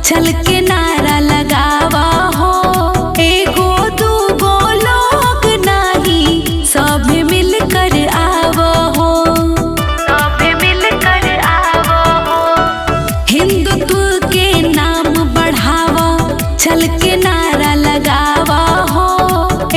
चल के नारा लगावा हो। एगो दूगो लोग नहीं सब मिलकर आवो हो, सब मिलकर आवो हो। हिंदुत्व के नाम बढ़ावा, चल के नारा लगावा हो।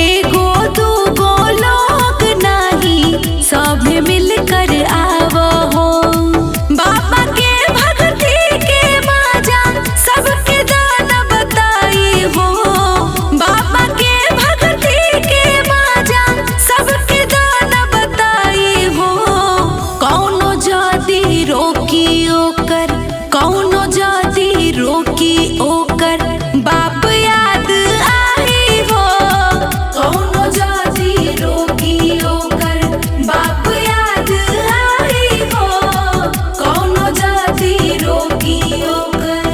एगो दूगो लोग नहीं सब मिलकर आवो हो। बाबा के भक्ति के माजा सबके दाना बताई हो। बाबा के भक्ति के माजा सबके दाना बताई हो। कौनो जाति रोकी ओकर, कौनो जाति रोकी ओकर बाप याद आई हो। कौनो जाति रोकी ओकर बाप याद आई हो। कौनो जाति रोकी ओकर।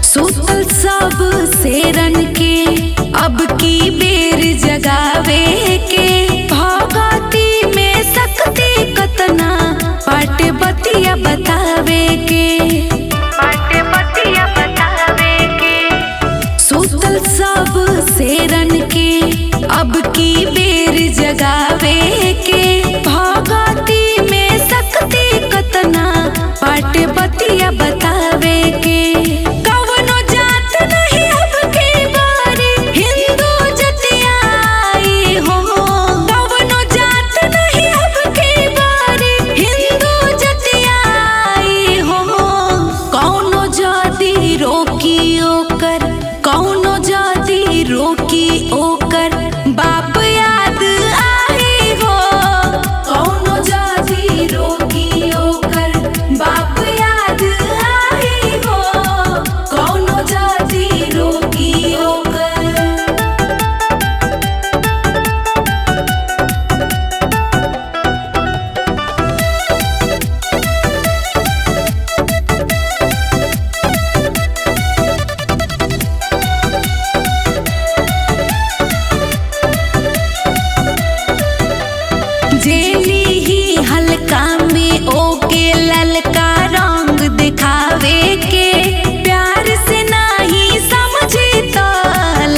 सुतल सब शेरन के अब की बेर जगावे के। भगती में शक्ति कतना पाट बतिया बतावे के, पाट बतिया बतावे के। सुतल सब शेरन के अब की बेर जगावे के। भगती में शक्ति कतना पाट बतिया बतावे के। कवनो जात नहीं अब की बारी हिंदू जतिया आई हो। कवनो जात नहीं अब की बारी हिंदू जतिया आई हो। कौनो जाति रोकी ओकर, कौनो जाति रोकी ओकर बाप याद आई हो। कौनो जाति रोकी ओकर बाप याद आई हो। कौनो जाति रोकी ओकर। जेली ही हल्का में ओके ललका रंग दिखावे के। प्यार से नहीं समझी तो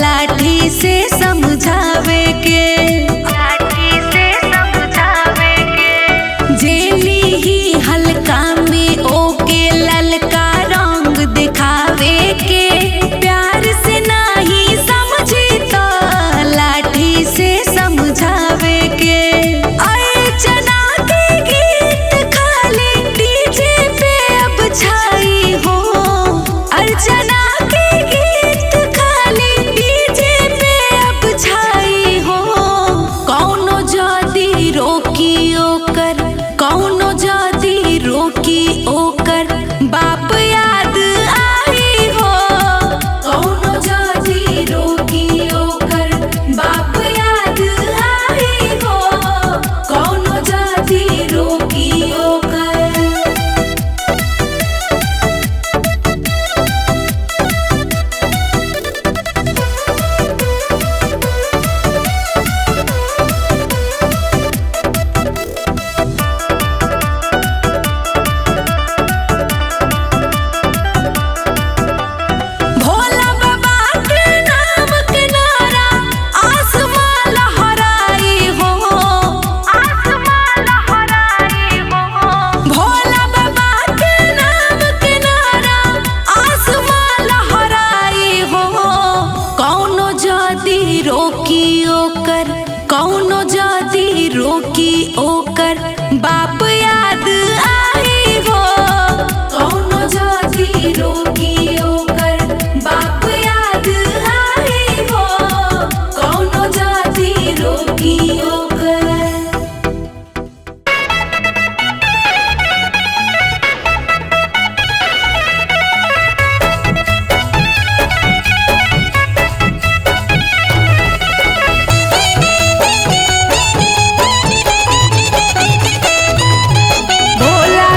लाठी से समझावे के, लाठी से समझावे के। जेली ही हल्का में ओके ललका रंग दिखावे के। प्यार से नहीं समझी तो लाठी से समझावे के। अर्चना के गीत खाली डीजे पे अब छाई हो। अर्चना के गीत खाली डीजे पे अब छाई हो। कौनो जाति रोकी ओकर, कौनो जाति रोकी ओकर बाप याद आई हो। कौनो जाति रोकी ओकर बाप याद आई हो। कौनो जाति रोकी ओकर। भोला बाबा के नाम के नारा आसमां लहराई हो। आसमां लहराई हो। भोला बाबा के नाम के नारा आसमां लहराई हो। कौनो जाति रोकी ओकर, कौनो जाति रोकी ओकर बाप याद आई हो। कौनो जाति रोकी ओकर बाप याद आई हो। कौनो जाति रोकी ओकर। भोला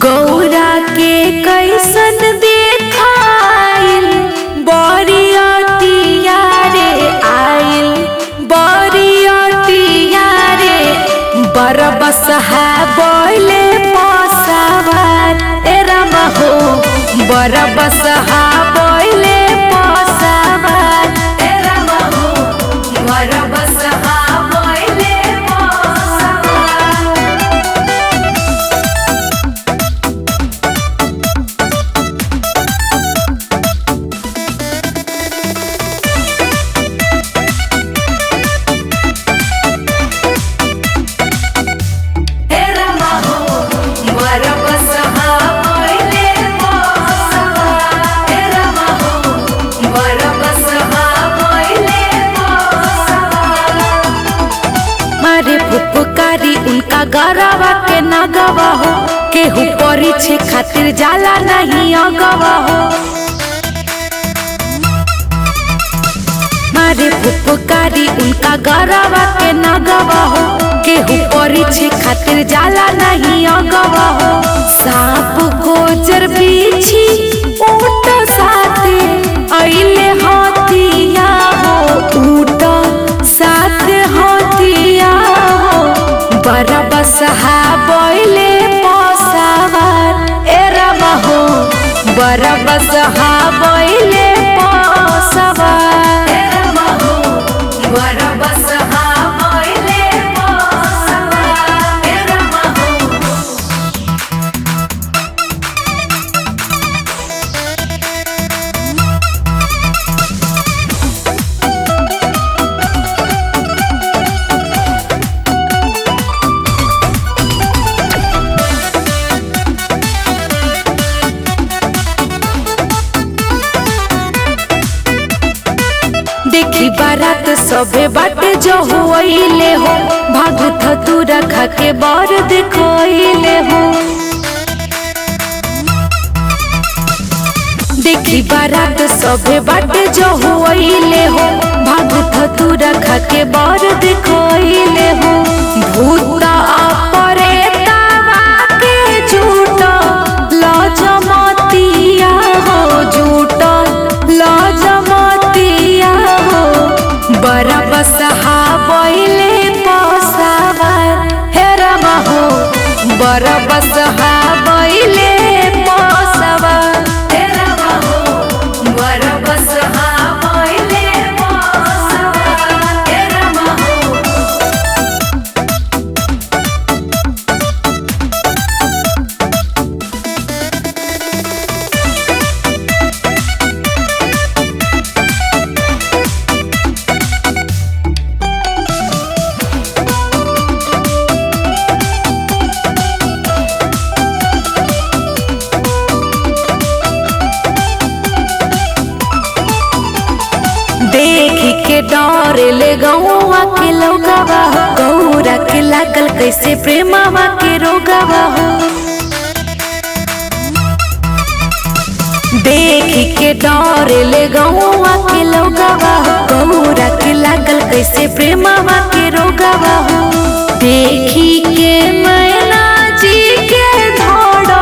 गौरा के कैसन देखाइल बरियतिया रे आइल बरियतिया रे बरबसहा बोले पसवार ए रामा हो बरबसहा बोले पसवार ए रामा हो बरबसहा बोले पसवार। पुकारी उनका गरवा के न गवा हो केहू परीछे खातिर जाला नहीं अगवा हो मारे पुकारी उनका गरवा के न गवा हो केहू परीछे खातिर जाला नहीं अगवा हो। सांप गोजर बिछी ऊँट साथे अइले हथिया हो ऊँट साथे हथिया बरबसहा बोले पसवार ए रामा हो बरबसहा बोले पसवार ए रामा हो बरबसहा बोले पसवार ए रामा हो। देखी बारात सबे बाटे जो हुईले हो भागत तू रखा के बर देखोइले हो देखी बारात सबे बाटे जो हुईले हो भागत तू रखा के बर देखोइले हो। भूता अपरेतावा के झूठ लजमतिया हो झूठ लजमतिया बरबसहा बोले पसवार हे रामा हो बरबसहा बोले पसवार हे रामा हो बरबसहा बोले पसवार हे रामा हो। देखी के डर ले गौवा के लोगवा हो गौरा के लागल कैसे प्रेमवा के रोगवा हो देखी के डर ले गौवा के लोगवा हो गौरा के लागल कैसे प्रेमवा के रोगवा हो। देखी के मैना जी के धड़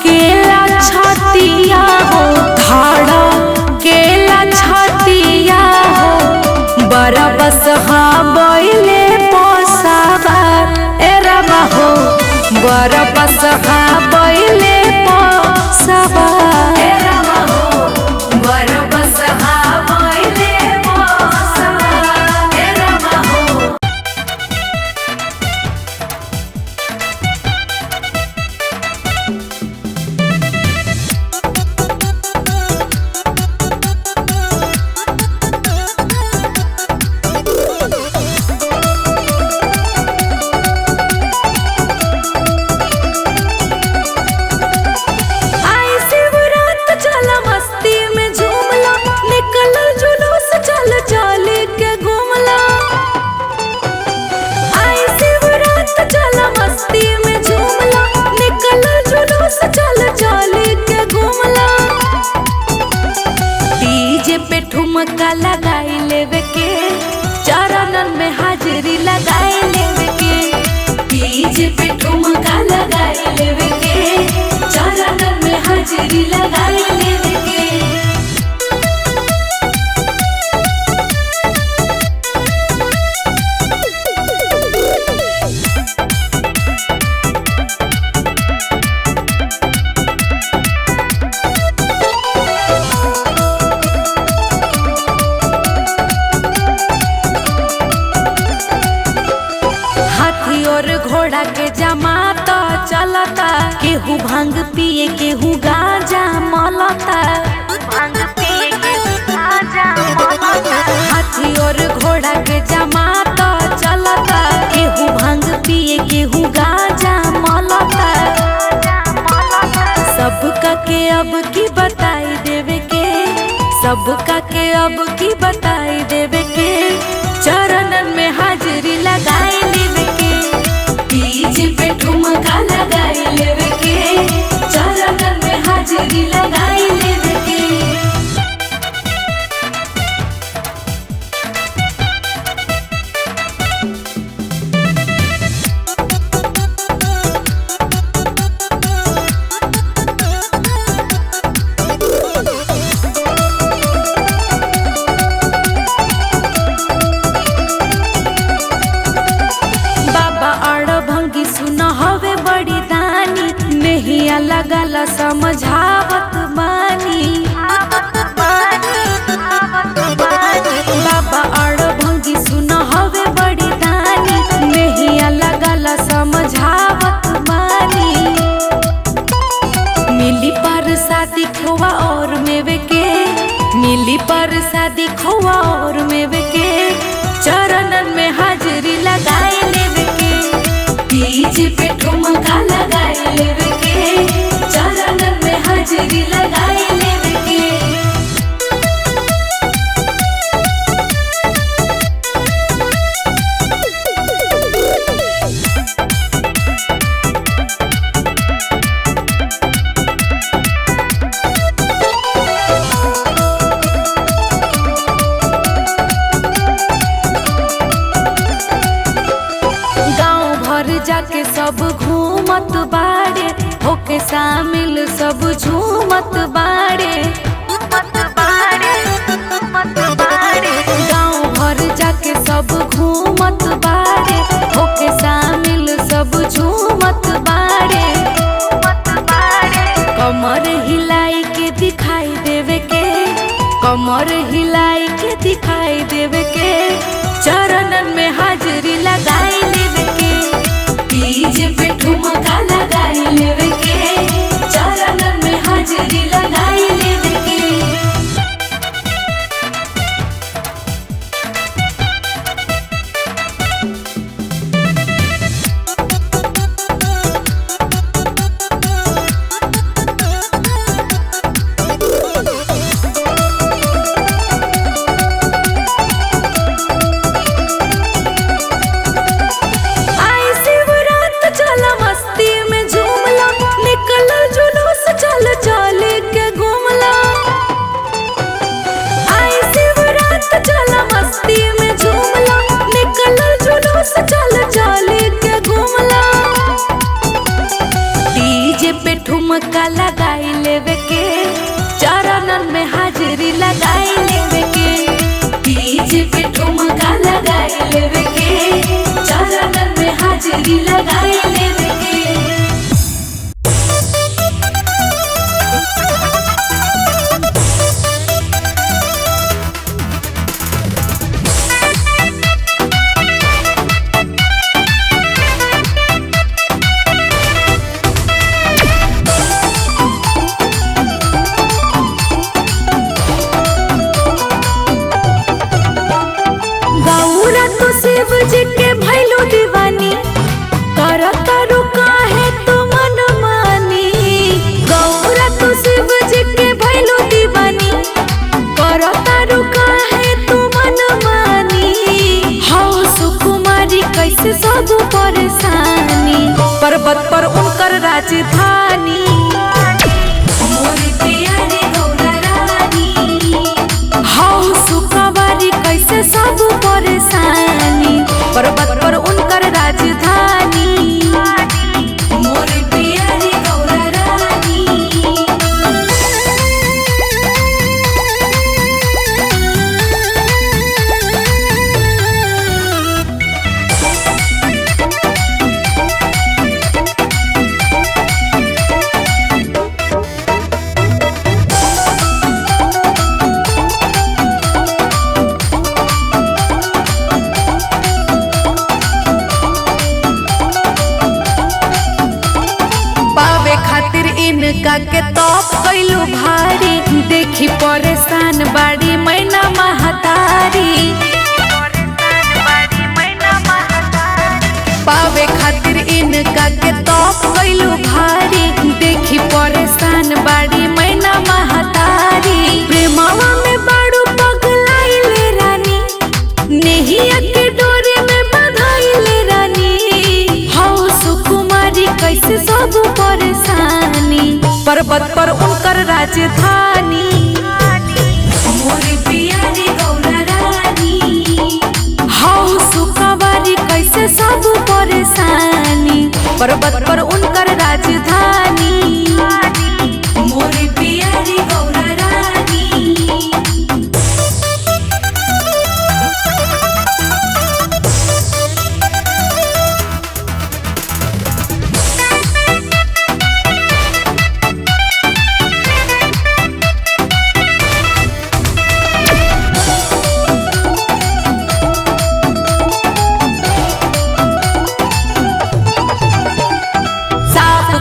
केला छतिया हो धड़ केला छतिया हो बरबसहा बोले पसवार ए रामा हो बरबसहा बोले पसवार ए रामा हो बरबसहा बोले पसवार ए रामा हो। ठुमका लगाई लेवे के चरणन में हाजिरी लगाई लेवे के डीजे पे ठुमका लगाई लेवे के हाजिरी लगाई लेवे के। हाथी और घोड़ा के जमाता चलता, केहू भांग पिए केहू गांजा मलता। हाथी और घोड़ा के जमाता चलता, केहू भांग पिए केहू गांजा मलता। सबका के अब की बताई देवे के, सबका के अब की बताई देवे के। चरणन में हाजिरी लगाई लेवे के, डीजे पे ठुमका लगाई लेवे के। चरणन में हाजिरी लगाई लेवे के। लगला समझावत बानी, बाबा अड़ भंगी सुन हवे बड़ी दानी। नहिया लगला समझावत बानी, मिली पर शादी खोआ और मेवे के, मिली पर शादी खोआ और मेवे के। चरणन में हाजिरी लगाई लेवे के, डीजे पे ठुमका लगाई लेवे के। चरणन में हाजिरी लगाई लेवे के। गाँव भर जाके सब घूमत बाड़े, होके शामिल सब झूमत बाड़े। गाँव भर जाके सब घूमत बाड़े, होके शामिल सब झूमत बाड़े। कमर हिलाई के दिखाई देवे के, कमर हिलाई के दिखाई देवे के। चरणन में हाजिरी लगाई लेवे के, डीजे पे ठुमका लगाई लेवे के। चरणन में हाजिरी लगाई लेवे के। ठुमका लगाई लेवे के, चरणन में हाजिरी लगाई लेवे के। डीजे पे ठुमका लगाई लेवे के, चरणन में हाजिरी लगाई लेवे के। शिव जी के भैलू दीवानी, करत रुका है तो मन मानी। गौरा तो शिव जी के भैलू दीवानी, करत रुका है तो मन मानी। हाँ सुकुमारी कैसे सब परेशानी, पर्वत पर उनकर राजधानी। मोरी प्यारी गौरा रानी, हाँ सुकुमारी कैसे सब परेशानी, पर्वत पर उनकर राजधानी। मोर प्यारी गौरा रानी। इनका के तोप कैलू भारी, देखी परेशान बाड़ी मैना महतारी। पावे खातिर इनका के तोप कैलू भारी, देखी परेशान बाड़ी मैना महतारी। प्रेमवा में बाड़ू पगलाइले रानी, नेहिया के डोरे में बंधाइले रानी। हौ सुकुमारी कैसे सब परेशानी, पर्वत पर उनकर राजधानी। मोरी प्यारी गौरा रानी, हौ सुकुमारी कैसे सब परेशानी, पर्वत पर उनकर राजधानी। मोरी प्यारी गौरा रानी।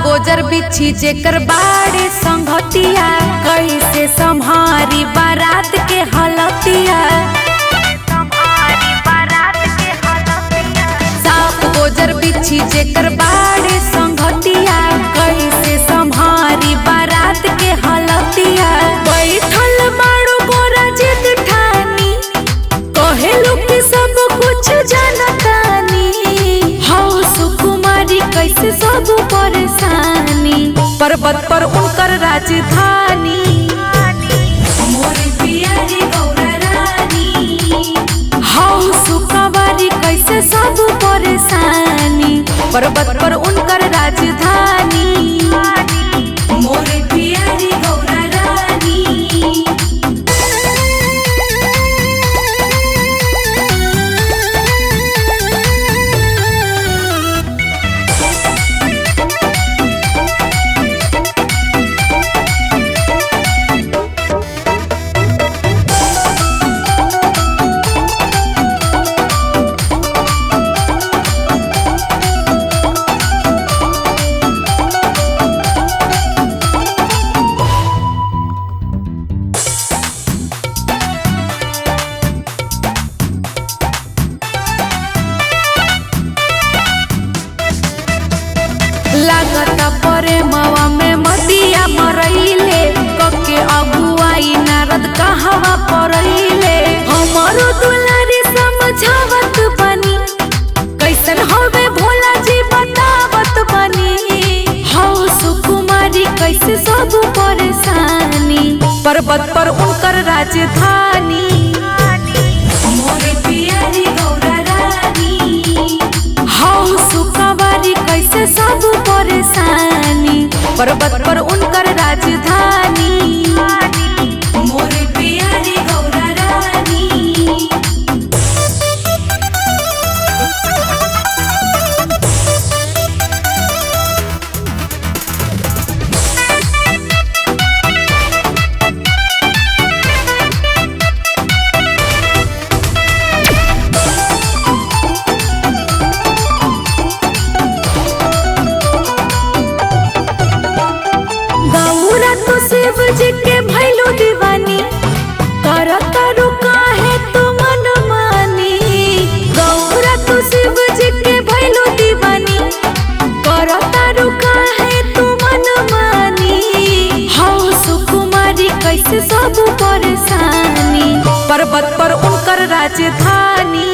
गोजर बिछी जेकर बाड़े संगतिया, कैसे संहारी बारात के हलतिया। साफ गोजर बिछी जेकर बाड़े संगतिया, कैसे संहारी बारात के हलतिया। बैठल बाड़ू गोरा जिद ठानी, कहेलू कि सब कुछ जानतानी। हौ सुकुमारी कैसे सब परेशानी, पर्वत पर उनकर राजधानी। मोरी प्यारी गौरा रानी, हौ सुकुमारी कैसे सब परेशानी, पर्वत पर उनकर राजधानी। मोरी प्यारी गौरा रानी। लागता परे मवा में मतिया मरइले, कके अगुआई नारद कहवा परइले। हमरो दुलारी समझावत बनी, कैसन होवे भोला जी बतावत बनी। हौ सुकुमारी कैसे सब परेशानी, पर्वत पर उनकर राजधानी। मोरी प्यारी गौरा रानी, हौ सुकुमारी कैसे सब परेशानी, पर्वत पर उनकर राजधानी। मोरी प्यारी गौरा रानी। शिव जी के भैलू दीवानी, करतारू काहे तू मन मानी। गौरा तू शिव जी के भैलू दीवानी, करतारू काहे तू मन मानी। हौ सुकुमारी कैसे सब परेशानी, पर्वत पर उनकर राजधानी।